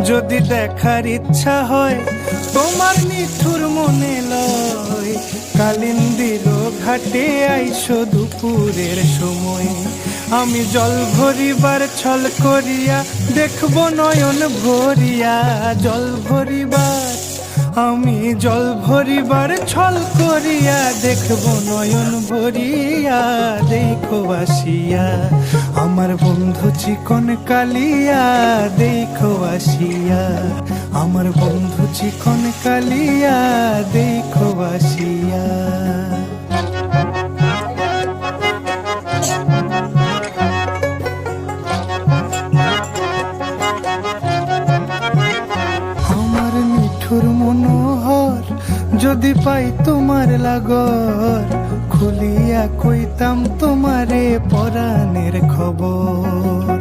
যদি দেখার ইচ্ছা হয় তোমার নিঠুর মনে লয়, কালিন্দির ঘাটে আইসো দুপুরের সময়। আমি জল ভরিবার ছল করিয়া দেখব নয়ন ভরিয়া, জল ভরিবার আমি জল ভরিবার ছল করিয়া দেখব নয়ন ভরিয়া। দেখো আসিয়া আমার বন্ধু চিকন কালিয়া, দেখো আসিয়া আমার বন্ধু চিকন কালিয়া, দেখো আসিয়া। আমার মিঠুর মনোহর যদি পাই তোমার লাগর, খুলিয়া কইতাম তোমারে পরাণের খবর।